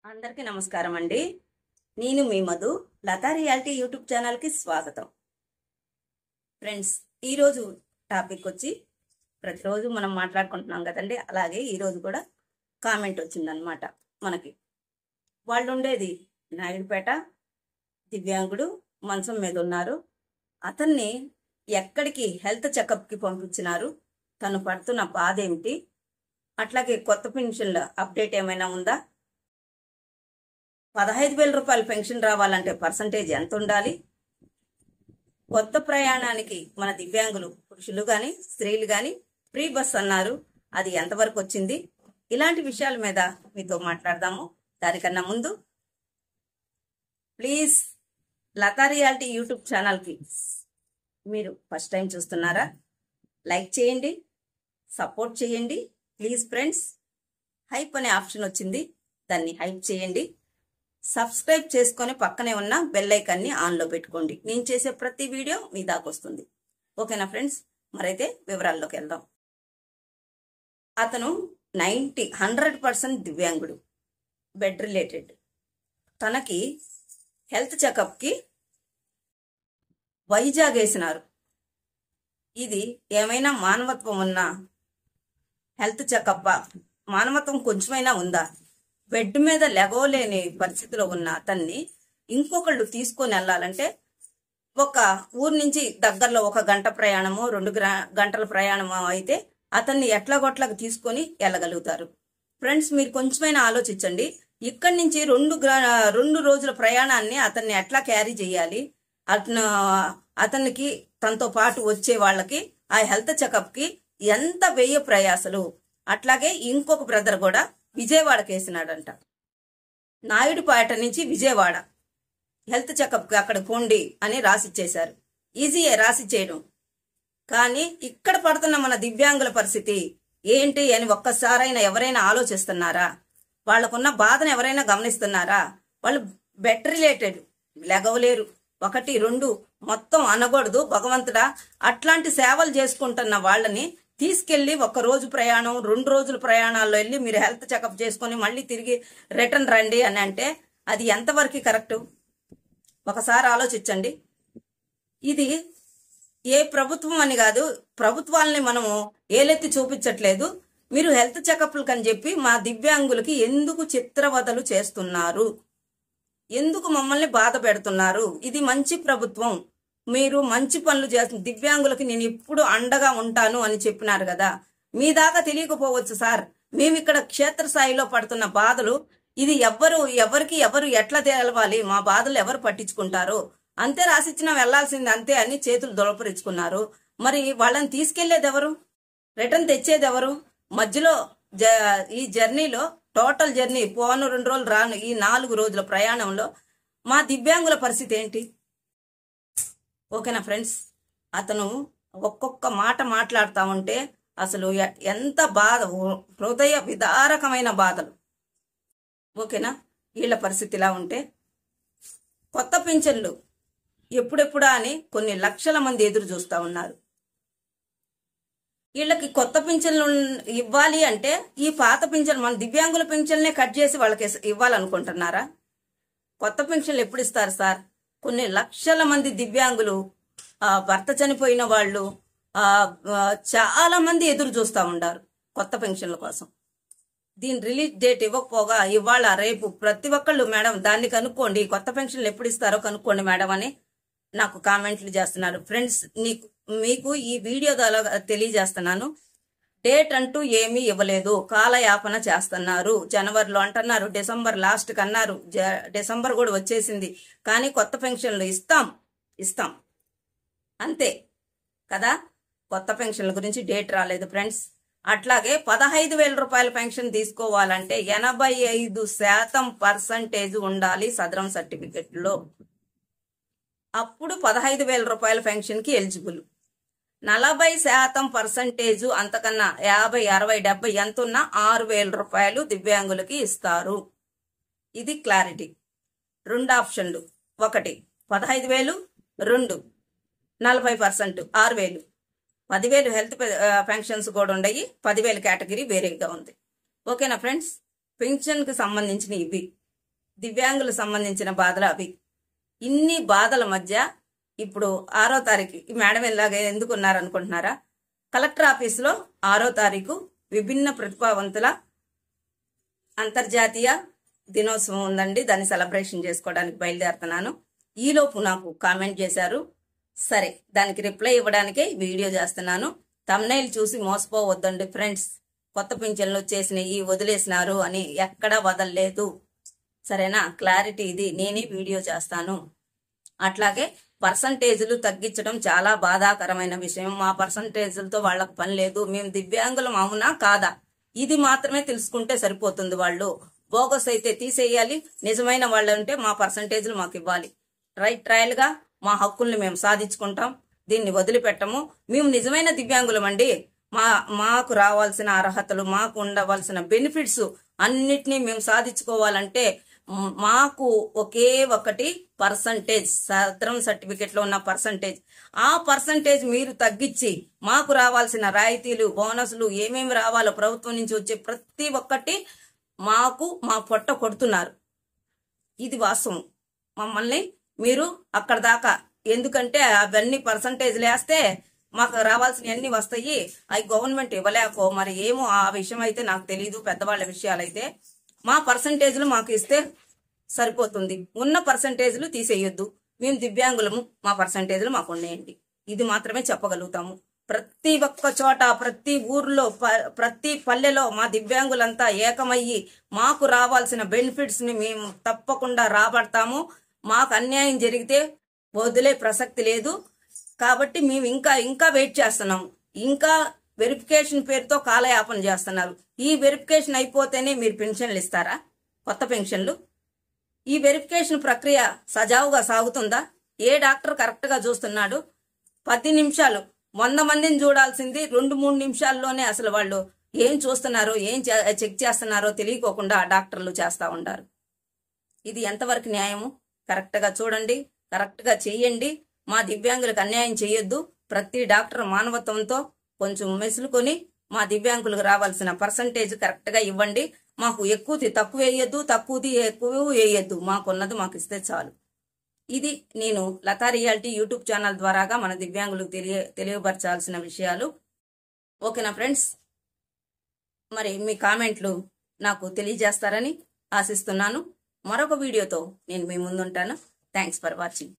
అందరికీ నమస్కారం అండి. నేను మీ మధు, లతా రియాలిటీ యూట్యూబ్ ఛానల్కి స్వాగతం. ఫ్రెండ్స్, ఈరోజు టాపిక్ వచ్చి ప్రతిరోజు మనం మాట్లాడుకుంటున్నాం కదండి, అలాగే ఈరోజు కూడా కామెంట్ వచ్చిందనమాట. మనకి వాళ్ళు ఉండేది నాయుడుపేట, దివ్యాంగుడు, మంచం మీద ఉన్నారు. అతన్ని ఎక్కడికి హెల్త్ చెకప్కి పంపించినారు, తను పడుతున్న బాధ ఏమిటి, అట్లాగే కొత్త పెన్షన్ల అప్డేట్ ఏమైనా ఉందా, 15,000 రూపాయల పెన్షన్ రావాలంటే పర్సంటేజ్ ఎంత ఉండాలి, కొత్త ప్రయాణానికి మన దివ్యాంగులు పురుషులు కానీ స్త్రీలు కానీ ఫ్రీ బస్ అన్నారు, అది ఎంతవరకు వచ్చింది, ఇలాంటి విషయాల మీద మీతో మాట్లాడదాము. దానికన్నా ముందు ప్లీజ్ లతా రియాలిటీ యూట్యూబ్ ఛానల్కి మీరు ఫస్ట్ టైం చూస్తున్నారా, లైక్ చేయండి, సపోర్ట్ చేయండి ప్లీజ్ ఫ్రెండ్స్. హైప్ అనే ఆప్షన్ వచ్చింది, దాన్ని హైప్ చేయండి. సబ్స్క్రైబ్ చేసుకొని పక్కనే ఉన్న బెల్ ఐకాన్ని ఆన్లో పెట్టుకోండి. నేను చేసే ప్రతి వీడియో మీ దాకా వస్తుంది. ఓకేనా ఫ్రెండ్స్, మరైతే వివరాల్లోకి వెళ్దాం. అతను 100% దివ్యాంగుడు, బెడ్ రిలేటెడ్. తనకి హెల్త్ చెకప్కి వైజాగ్ వేసినారు. ఇది ఏమైనా మానవత్వం ఉన్న హెల్త్ చెకప్? మానవత్వం కొంచెమైనా ఉందా? బెడ్ మీద లెగవలేని పరిస్థితిలో ఉన్న అతన్ని ఇంకొకళ్ళు తీసుకొని వెళ్ళాలంటే ఒక ఊరు నుంచి దగ్గరలో 1 గంట ప్రయాణమో 2 గంటల ప్రయాణమో అయితే అతన్ని ఎట్లాగొట్లాగా తీసుకొని వెళ్ళగలుగుతారు. ఫ్రెండ్స్, మీరు కొంచెమైనా ఆలోచించండి. ఇక్కడి నుంచి 2 రోజుల ప్రయాణాన్ని అతన్ని ఎట్లా క్యారీ చేయాలి, అతనికి తనతో పాటు వచ్చే వాళ్ళకి ఆ హెల్త్ చెకప్కి ఎంత వ్యయ ప్రయాసలు. అట్లాగే ఇంకొక బ్రదర్ కూడా విజయవాడకి వేసినాడంట. నాయుడుపేట నుంచి విజయవాడ హెల్త్ చెకప్కి అక్కడ పోండి అని రాసిచ్చేశారు. ఈజీయే రాసిచ్చేయడం, కానీ ఇక్కడ పడుతున్న మన దివ్యాంగుల పరిస్థితి ఏంటి అని ఒక్కసారైనా ఎవరైనా ఆలోచిస్తున్నారా? వాళ్ళకున్న బాధను ఎవరైనా గమనిస్తున్నారా? వాళ్ళు బెడ్ రిలేటెడ్, లెగవలేరు. 1, 2 మొత్తం అనకూడదు భగవంతుడా. అట్లాంటి సేవలు చేసుకుంటున్న వాళ్ళని తీసుకెళ్లి 1 రోజు ప్రయాణం 2 రోజుల ప్రయాణాల్లో వెళ్ళి మీరు హెల్త్ చెకప్ చేసుకొని మళ్ళీ తిరిగి రిటర్న్ రండి అని అంటే అది ఎంతవరకు కరెక్టు? ఒకసారి ఆలోచించండి. ఇది ఏ ప్రభుత్వం అని కాదు, ప్రభుత్వాలని మనము ఏలెత్తి చూపించట్లేదు. మీరు హెల్త్ చెకప్లకు అని చెప్పి మా దివ్యాంగులకి ఎందుకు చిత్రవదలు చేస్తున్నారు? ఎందుకు మమ్మల్ని బాధ పెడుతున్నారు? ఇది మంచి ప్రభుత్వం, మీరు మంచి పనులు చేస్తున్న దివ్యాంగులకి నేను ఎప్పుడు అండగా ఉంటాను అని చెప్పినారు కదా. మీ దాకా తెలియకపోవచ్చు సార్. మేము ఇక్కడ క్షేత్రస్థాయిలో పడుతున్న బాధలు ఇది ఎవరికి ఎట్లా తెలవాలి, మా బాధలు ఎవరు పట్టించుకుంటారు? అంతే, రాసిచ్చినా వెళ్లాల్సింది అంతే అని చేతులు దొలపరించుకున్నారు. మరి వాళ్ళని తీసుకెళ్లేది ఎవరు? రిటర్న్ తెచ్చేది ఎవరు? మధ్యలో ఈ జర్నీలో టోటల్ జర్నీ పోను 2 రోజులు రాను ఈ 4 రోజుల ప్రయాణంలో మా దివ్యాంగుల పరిస్థితి ఏంటి? ఓకేనా ఫ్రెండ్స్, అతను ఒక్కొక్క మాట మాట్లాడుతూ ఉంటే అసలు ఎంత బాధ, హృదయ విదారకమైన బాధలు. ఓకేనా, వీళ్ళ పరిస్థితి ఇలా ఉంటే కొత్త పింఛన్లు ఎప్పుడెప్పుడా అని కొన్ని లక్షల మంది ఎదురు చూస్తూ ఉన్నారు. వీళ్ళకి కొత్త పింఛన్లు ఇవ్వాలి అంటే ఈ పాత పింఛన్, మన దివ్యాంగుల పింఛన్లే కట్ చేసి వాళ్ళకి ఇవ్వాలనుకుంటున్నారా? కొత్త పింఛన్లు ఎప్పుడు ఇస్తారు సార్? కొన్ని లక్షల మంది దివ్యాంగులు, భర్త చనిపోయిన వాళ్ళు చాలా మంది ఎదురు చూస్తూ ఉంటారు కొత్త పెన్షన్ల కోసం. దీని రిలీజ్ డేట్ ఇవ్వకపోగా ఇవాళ రేపు ప్రతి ఒక్కళ్ళు మేడం దాన్ని కనుక్కోండి, కొత్త పెన్షన్లు ఎప్పుడు ఇస్తారో కనుక్కోండి మేడం అని నాకు కామెంట్లు చేస్తున్నారు. ఫ్రెండ్స్, మీకు ఈ వీడియో ద్వారా తెలియజేస్తున్నాను, డేట్ అంటూ ఏమీ ఇవ్వలేదు, కాలయాపన చేస్తున్నారు. జనవరిలో అంటున్నారు, డిసెంబర్ లాస్ట్ కన్నారు, డిసెంబర్ కూడా వచ్చేసింది, కానీ కొత్త పెన్షన్లు ఇస్తాం అంతే కదా. కొత్త పెన్షన్ల గురించి డేట్ రాలేదు ఫ్రెండ్స్. అట్లాగే 15,000 రూపాయల పెన్షన్ తీసుకోవాలంటే 85% ఉండాలి సదరం సర్టిఫికెట్లో. అప్పుడు 15,000 రూపాయల పెన్షన్కి ఎలిజిబుల్. 40% అంతకన్నా 50, 60, 70 ఎంత ఉన్నా 6,000 రూపాయలు దివ్యాంగులకి ఇస్తారు. ఇది క్లారిటీ. 2 ఆప్షన్లు, 1 15,000, 2 40% 6,000. 10,000 హెల్త్ పెన్షన్స్ కూడా ఉన్నాయి, 10,000 కేటగిరీ వేరేగా ఉంది. ఓకేనా ఫ్రెండ్స్, పెన్షన్కి సంబంధించిన ఇవి. దివ్యాంగులకు సంబంధించిన బాధలు అవి. ఇన్ని బాధల మధ్య ఇప్పుడు 6వ తారీఖు ఈ మేడం ఇలాగే ఎందుకు ఉన్నారనుకుంటున్నారా? కలెక్టర్ ఆఫీసులో 6వ తారీఖు విభిన్న ప్రతిభావంతుల అంతర్జాతీయ దినోత్సవం ఉందండి. దాన్ని సెలబ్రేషన్ చేసుకోవడానికి బయలుదేరుతున్నాను. ఈలోపు నాకు కామెంట్ చేశారు. సరే, దానికి రిప్లై ఇవ్వడానికే వీడియో చేస్తున్నాను. థంబ్నెయిల్ చూసి మోసపోవద్దండి ఫ్రెండ్స్. కొత్త పింఛన్లు వచ్చేసినాయి, వదిలేసినారు అని ఎక్కడా వదలలేదు. సరేనా? క్లారిటీ ఇది. నేనే వీడియో చేస్తాను. అట్లాగే పర్సంటేజీలు తగ్గించడం చాలా బాధాకరమైన విషయం. మా పర్సంటేజీలతో వాళ్ళకు పని లేదు. మేము దివ్యాంగులం అవునా కాదా ఇది మాత్రమే తెలుసుకుంటే సరిపోతుంది. వాళ్ళు బోగస్ అయితే తీసేయాలి, నిజమైన వాళ్ళు అంటే మా పర్సంటేజీలు మాకు ఇవ్వాలి. ట్రయల్ గా మా హక్కుల్ని మేము సాధించుకుంటాం. దీన్ని వదిలిపెట్టము. మేము నిజమైన దివ్యాంగులం అండి. మాకు రావాల్సిన అర్హతలు, మాకు ఉండవలసిన బెనిఫిట్స్ అన్నిటినీ మేము సాధించుకోవాలంటే మాకు ఒకే ఒకటి పర్సంటేజ్, సదరం సర్టిఫికెట్ లో ఉన్న పర్సంటేజ్. ఆ పర్సంటేజ్ మీరు తగ్గించి మాకు రావాల్సిన రాయితీలు, బోనస్లు ఏమేమి రావాలో ప్రభుత్వం నుంచి వచ్చే ప్రతి ఒక్కటి మాకు మా పొట్ట కొడుతున్నారు. ఇది వాస్తవం. మమ్మల్ని మీరు అక్కడ దాకా, ఎందుకంటే అవన్నీ పర్సంటేజ్లు వేస్తే మాకు రావాల్సిన అన్ని వస్తాయి. అవి గవర్నమెంట్ ఇవ్వలేకో మరి ఏమో, ఆ విషయం అయితే నాకు తెలియదు. పెద్దవాళ్ళ విషయాలైతే మా పర్సంటేజ్లు మాకు ఇస్తే సరిపోతుంది. ఉన్న పర్సంటేజ్లు తీసేయొద్దు. మేము దివ్యాంగులము, మా పర్సంటేజ్లు మాకు ఉన్నాయండి. ఇది మాత్రమే చెప్పగలుగుతాము. ప్రతి ఒక్క చోట, ప్రతి ఊర్లో, ప్రతి పల్లెలో మా దివ్యాంగులంతా ఏకమయ్యి మాకు రావాల్సిన బెనిఫిట్స్ ని మేము తప్పకుండా రాబడతాము. మాకు అన్యాయం జరిగితే వదిలే ప్రసక్తి లేదు. కాబట్టి మేము ఇంకా వెయిట్ చేస్తున్నాం. ఇంకా వెరిఫికేషన్ పేరుతో కాలయాపన చేస్తున్నారు. ఈ వెరిఫికేషన్ అయిపోతేనే మీరు పెన్షన్లు ఇస్తారా? కొత్త పెన్షన్లు? ఈ వెరిఫికేషన్ ప్రక్రియ సజావుగా సాగుతుందా? ఏ డాక్టర్ కరెక్ట్ గా చూస్తున్నాడు? 10 నిమిషాలు 100 మందిని చూడాల్సింది 2-3 నిమిషాల్లోనే అసలు వాళ్ళు ఏం చూస్తున్నారో, ఏం చెక్ చేస్తున్నారో తెలియకోకుండా డాక్టర్లు చేస్తా ఉంటారు. ఇది ఎంతవరకు న్యాయము? కరెక్ట్ గా చూడండి, కరెక్ట్ గా చెయ్యండి. మా దివ్యాంగులకు అన్యాయం చేయొద్దు. ప్రతి డాక్టర్ మానవత్వంతో కొంచెం మెసులుకొని మా దివ్యాంగులకు రావాల్సిన పర్సంటేజ్ కరెక్ట్ గా ఇవ్వండి. మాకు ఎక్కువది తక్కువ వేయొద్దు, తక్కువది ఎక్కువ వేయొద్దు. మాకున్నది మాకు ఇస్తే చాలు. ఇది నేను లతా రియాలిటీ యూట్యూబ్ ఛానల్ ద్వారాగా మన దివ్యాంగులకు తెలియపరచాల్సిన విషయాలు. ఓకేనా ఫ్రెండ్స్? మరి మీ కామెంట్లు నాకు తెలియజేస్తారని ఆశిస్తున్నాను. మరొక వీడియోతో నేను మీ ముందుంటాను. Thanks for watching.